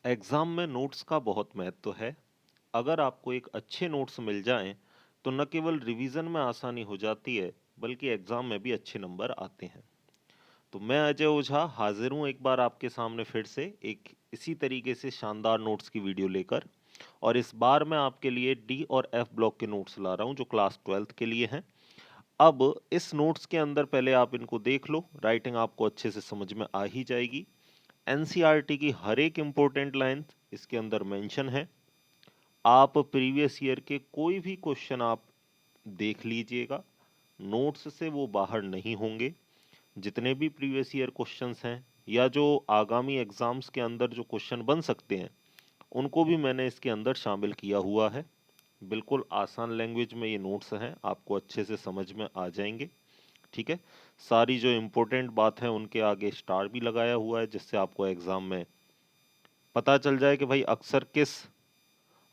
Exam में notes का बहुत महत्व है। अगर आपको एक अच्छे नोट्स मिल जाएँ, तो न केवल रिवीज़न में आसानी हो जाती है, बल्कि एग्ज़ाम में भी अच्छे नंबर आते हैं। तो मैं अजय ओझा हाज़िर हूँ एक बार आपके सामने फिर से एक इसी तरीके से शानदार नोट्स की वीडियो लेकर और इस बार मैं आपके लिए डी और एफ ब्लॉक के नोट्स ला रहा हूँ जो क्लास 12th के लिए हैं। अब इस नोट्स के अंदर पहले आप इनको देख लो, राइटिंग आपको अच्छे से समझ में आ ही जाएगी। एनसीईआरटी की हर एक इम्पोर्टेंट लाइन इसके अंदर मेंशन है। आप प्रीवियस ईयर के कोई भी क्वेश्चन आप देख लीजिएगा, नोट्स से वो बाहर नहीं होंगे। जितने भी प्रीवियस ईयर क्वेश्चंस हैं या जो आगामी एग्जाम्स के अंदर जो क्वेश्चन बन सकते हैं, उनको भी मैंने इसके अंदर शामिल किया हुआ है। बिल्कुल आसान लैंग्वेज में ये नोट्स हैं, आपको अच्छे से समझ में आ जाएंगे। ठीक है, सारी जो इम्पोर्टेंट बात है उनके आगे स्टार भी लगाया हुआ है, जिससे आपको एग्जाम में पता चल जाए कि भाई अक्सर किस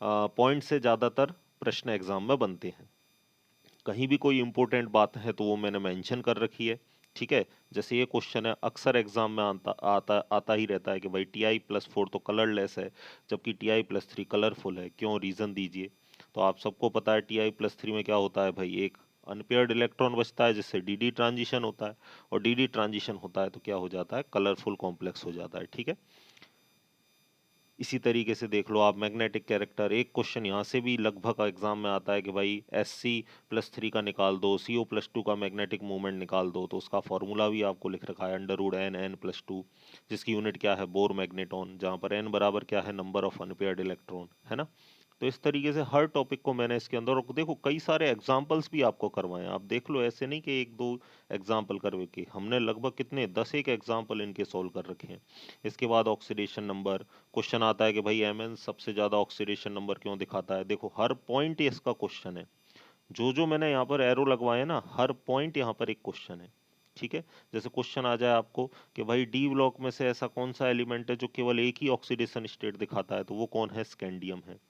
पॉइंट से ज़्यादातर प्रश्न एग्जाम में बनते हैं। कहीं भी कोई इंपॉर्टेंट बात है तो वो मैंने मेंशन कर रखी है। ठीक है, जैसे ये क्वेश्चन है अक्सर एग्जाम में आता आता आता ही रहता है कि भाई Ti+4 तो कलरलेस है, जबकि Ti+3 कलरफुल है, क्यों, रीजन दीजिए। तो आप सबको पता है Ti+3 में क्या होता है भाई, एक अनपेयर्ड इलेक्ट्रॉन बचता है जिससे डी ट्रांजिशन होता है, और डी ट्रांजिशन होता है तो क्या हो जाता है, कलरफुल कॉम्प्लेक्स हो जाता है। ठीक है, इसी तरीके से देख लो आप मैग्नेटिक कैरेक्टर, एक क्वेश्चन यहाँ से भी लगभग एग्जाम में आता है कि भाई Sc+3 का निकाल दो, Co+2 का मैग्नेटिक मूवमेंट निकाल दो, तो उसका फॉर्मूला भी आपको लिख रखा है √n+2, जिसकी यूनिट क्या है, बोर मैग्नेटॉन, जहाँ पर n बराबर क्या है, नंबर ऑफ अनपेयर्ड इलेक्ट्रॉन, है ना। तो इस तरीके से हर टॉपिक को मैंने इसके अंदर, और देखो कई सारे एग्जाम्पल्स भी आपको करवाए हैं, आप देख लो, ऐसे नहीं कि एक दो एग्जाम्पल करवे के, हमने लगभग कितने 10 एक एग्जाम्पल इनके सोल्व कर रखे हैं। इसके बाद ऑक्सीडेशन नंबर, क्वेश्चन आता है कि भाई Mn सबसे ज्यादा ऑक्सीडेशन नंबर क्यों दिखाता है, देखो हर पॉइंट इसका क्वेश्चन है। जो जो मैंने यहाँ पर एरो लगवाए ना, हर पॉइंट यहाँ पर एक क्वेश्चन है। ठीक है, जैसे क्वेश्चन आ जाए आपको कि भाई डी ब्लॉक में से ऐसा कौन सा एलिमेंट है जो केवल एक ही ऑक्सीडेशन स्टेट दिखाता है, तो वो कौन है, स्कैंडियम है।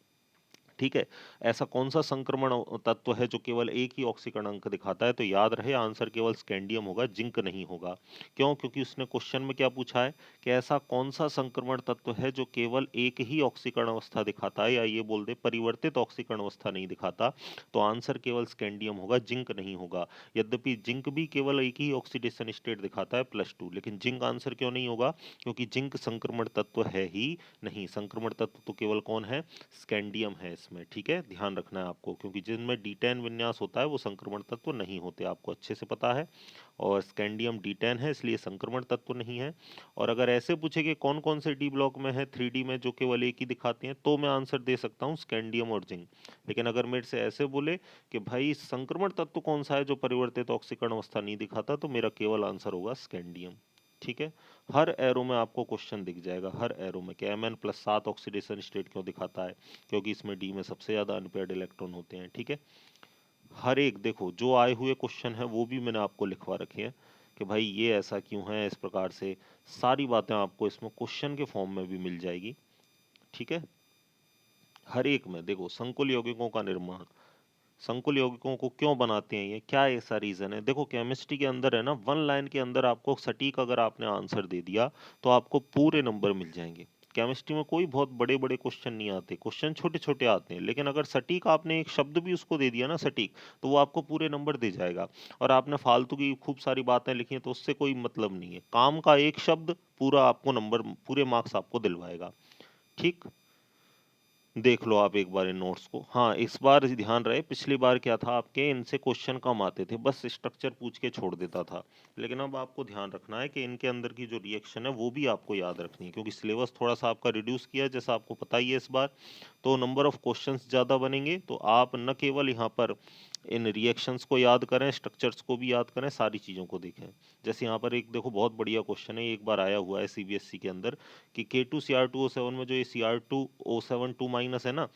ठीक है, ऐसा कौन सा संक्रमण तत्व है जो केवल एक ही ऑक्सीकरण अंक दिखाता है, तो याद रहे आंसर केवल स्कैंडियम होगा, जिंक नहीं होगा। क्यों, क्योंकि उसने क्वेश्चन में क्या पूछा है कि ऐसा कौन सा संक्रमण तत्व है जो केवल एक ही ऑक्सीकरण अवस्था दिखाता है, या ये बोल दे परिवर्तित ऑक्सीकरण अवस्था नहीं दिखाता, तो आंसर केवल स्कैंडियम होगा, जिंक नहीं होगा। यद्यपि जिंक भी केवल एक ही ऑक्सीडेशन स्टेट दिखाता है +2, लेकिन जिंक आंसर क्यों नहीं होगा, क्योंकि जिंक संक्रमण तत्व है ही नहीं। संक्रमण तत्व तो केवल कौन है, स्कैंडियम है इसमें। ठीक है, ध्यान रखना है आपको, क्योंकि जिनमें D10 विन्यास होता है वो संक्रमण तत्व नहीं होते, आपको अच्छे से पता है। और स्कैंडियम D10 है, इसलिए संक्रमण तत्व नहीं है। और अगर ऐसे पूछे कि कौन कौन से डी ब्लॉक में है 3D में जो केवल एक ही दिखाते हैं, तो मैं आंसर दे सकता हूँ स्कैंडियम और जिंक। लेकिन अगर मेरे से ऐसे बोले कि भाई संक्रमण तत्व कौन सा है जो परिवर्तित ऑक्सीकरण अवस्था नहीं दिखाता, तो मेरा केवल आंसर होगा स्कैंडियम। ठीक है, हर एरो में आपको क्वेश्चन दिख जाएगा, हर एरो में कि Mn+7 ऑक्सीडेशन स्टेट क्यों दिखाता है, क्योंकि इसमें डी में सबसे ज्यादा अनपेयर्ड इलेक्ट्रॉन होते हैं। ठीक है, हर एक देखो जो आए हुए क्वेश्चन है वो भी मैंने आपको लिखवा रखे हैं कि भाई ये ऐसा क्यों है, इस प्रकार से सारी बातें आपको इसमें क्वेश्चन के फॉर्म में भी मिल जाएगी। ठीक है, हर एक में देखो संकुल यौगिकों का निर्माण, संकुल यौगिकों को क्यों बनाते हैं, ये क्या ऐसा रीजन है। देखो केमिस्ट्री के अंदर है ना, वन लाइन के अंदर आपको सटीक अगर आपने आंसर दे दिया तो आपको पूरे नंबर मिल जाएंगे। केमिस्ट्री में कोई बहुत बड़े बड़े क्वेश्चन नहीं आते, क्वेश्चन छोटे छोटे आते हैं, लेकिन अगर सटीक आपने एक शब्द भी उसको दे दिया ना सटीक, तो वो आपको पूरे नंबर दे जाएगा। और आपने फालतू की खूब सारी बातें लिखी हैं तो उससे कोई मतलब नहीं है, काम का एक शब्द पूरा आपको नंबर, पूरे मार्क्स आपको दिलवाएगा। ठीक, देख लो आप एक बार इन नोट्स को। हाँ, इस बार ध्यान रहे, पिछली बार क्या था आपके इनसे क्वेश्चन कम आते थे, बस स्ट्रक्चर पूछ के छोड़ देता था। लेकिन अब आपको ध्यान रखना है कि इनके अंदर की जो रिएक्शन है वो भी आपको याद रखनी है, क्योंकि सिलेबस थोड़ा सा आपका रिड्यूस किया है, जैसा आपको पता ही है इस बार। तो नंबर ऑफ क्वेश्चंस ज़्यादा बनेंगे, तो आप न केवल यहाँ पर इन रिएक्शंस को याद करें, स्ट्रक्चर्स को भी याद करें, सारी चीज़ों को देखें। जैसे यहाँ पर एक देखो बहुत बढ़िया क्वेश्चन है, एक बार आया हुआ है सीबीएसई के अंदर, कि K2Cr2O7 में जो ये Cr2O7 2- है ना,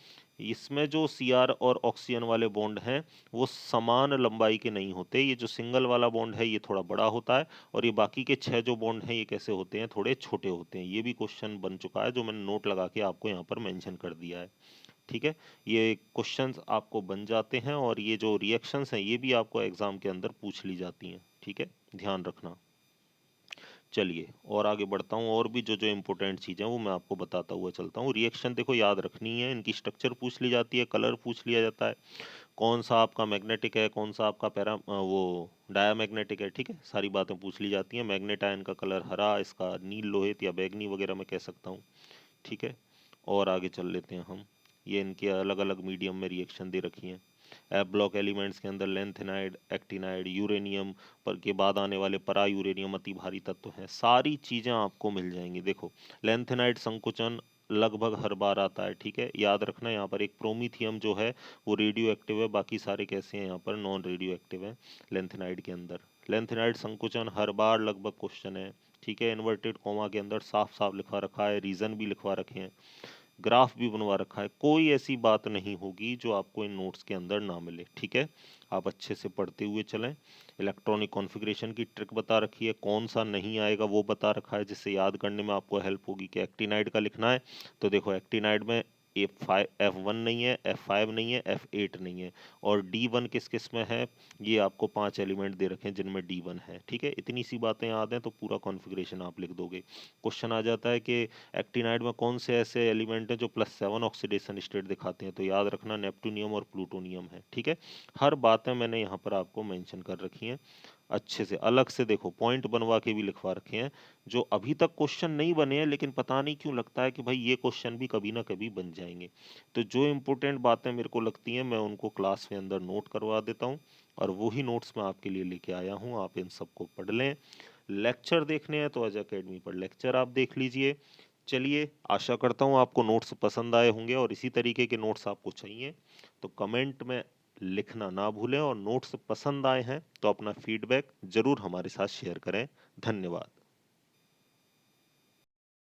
इसमें जो Cr और ऑक्सीजन वाले बॉन्ड हैं वो समान लंबाई के नहीं होते। ये जो सिंगल वाला बॉन्ड है ये थोड़ा बड़ा होता है, और ये बाकी के 6 जो बॉन्ड हैं ये कैसे होते हैं, थोड़े छोटे होते हैं। ये भी क्वेश्चन बन चुका है, जो मैंने नोट लगा के आपको यहाँ पर मेंशन कर दिया है। ठीक है, ये क्वेश्चंस आपको बन जाते हैं, और ये जो रिएक्शंस हैं ये भी आपको एग्जाम के अंदर पूछ ली जाती हैं। ठीक है, ध्यान रखना। चलिए और आगे बढ़ता हूँ, और भी जो जो इम्पोर्टेंट चीज़ें हैं वो मैं आपको बताता हुआ चलता हूँ। रिएक्शन देखो याद रखनी है, इनकी स्ट्रक्चर पूछ ली जाती है, कलर पूछ लिया जाता है, कौन सा आपका मैग्नेटिक है, कौन सा आपका वो डायामैग्नेटिक है, ठीक है, सारी बातें पूछ ली जाती हैं। मैग्नेट आयन का कलर हरा, इसका नील लोहित या बैगनी वगैरह मैं कह सकता हूँ, ठीक है। और आगे चल लेते हैं हम, ये इनके अलग अलग मीडियम में रिएक्शन दे रखी हैं। एफ ब्लॉक एलिमेंट्स के अंदर लेंथेनाइड, एक्टिनाइड, यूरेनियम पर के बाद आने वाले परा यूरेनियम अति भारी तत्व हैं, सारी चीज़ें आपको मिल जाएंगी। देखो लेंथेनाइड संकुचन लगभग हर बार आता है, ठीक है, याद रखना यहाँ पर एक प्रोमीथियम जो है वो रेडियो एक्टिव है, बाकी सारे कैसे हैं यहाँ पर नॉन रेडियो एक्टिव है लेंथेनाइड के अंदर। लेंथेनाइड संकुचन हर बार लगभग क्वेश्चन है, ठीक है, इन्वर्टेड कॉमा के अंदर साफ साफ लिखवा रखा है, रीजन भी लिखवा रखे हैं, ग्राफ भी बनवा रखा है, कोई ऐसी बात नहीं होगी जो आपको इन नोट्स के अंदर ना मिले, ठीक है। आप अच्छे से पढ़ते हुए चलें। इलेक्ट्रॉनिक कॉन्फ़िगरेशन की ट्रिक बता रखी है, कौन सा नहीं आएगा वो बता रखा है, जिससे याद करने में आपको हेल्प होगी कि एक्टिनाइड का लिखना है तो देखो एक्टिनाइड में F1 नहीं है, F5 नहीं है, F8 नहीं है, और D1 किस किस में है, ये आपको 5 एलिमेंट दे रखे हैं जिनमें D1 है, ठीक है। इतनी सी बातें याद हैं तो पूरा कॉन्फ़िगरेशन आप लिख दोगे। क्वेश्चन आ जाता है कि एक्टिनाइड में कौन से ऐसे एलिमेंट हैं जो +7 ऑक्सीडेशन स्टेट दिखाते हैं, तो याद रखना नेपटूनियम और प्लूटोनियम है, ठीक है। हर बातें मैंने यहाँ पर आपको मेंशन कर रखी हैं, अच्छे से अलग से देखो पॉइंट बनवा के भी लिखवा रखे हैं, जो अभी तक क्वेश्चन नहीं बने हैं लेकिन पता नहीं क्यों लगता है कि भाई ये क्वेश्चन भी कभी ना कभी बन जाएंगे। तो जो इम्पोर्टेंट बातें मेरे को लगती हैं मैं उनको क्लास के अंदर नोट करवा देता हूँ, और वही नोट्स मैं आपके लिए लेके आया हूँ, आप इन सबको पढ़ लें। लेक्चर देखने हैं तो अज अकेडमी पर लेक्चर आप देख लीजिए। चलिए आशा करता हूँ आपको नोट्स पसंद आए होंगे, और इसी तरीके के नोट्स आपको चाहिए तो कमेंट में लिखना ना भूलें, और नोट्स पसंद आए हैं तो अपना फीडबैक ज़रूर हमारे साथ शेयर करें। धन्यवाद।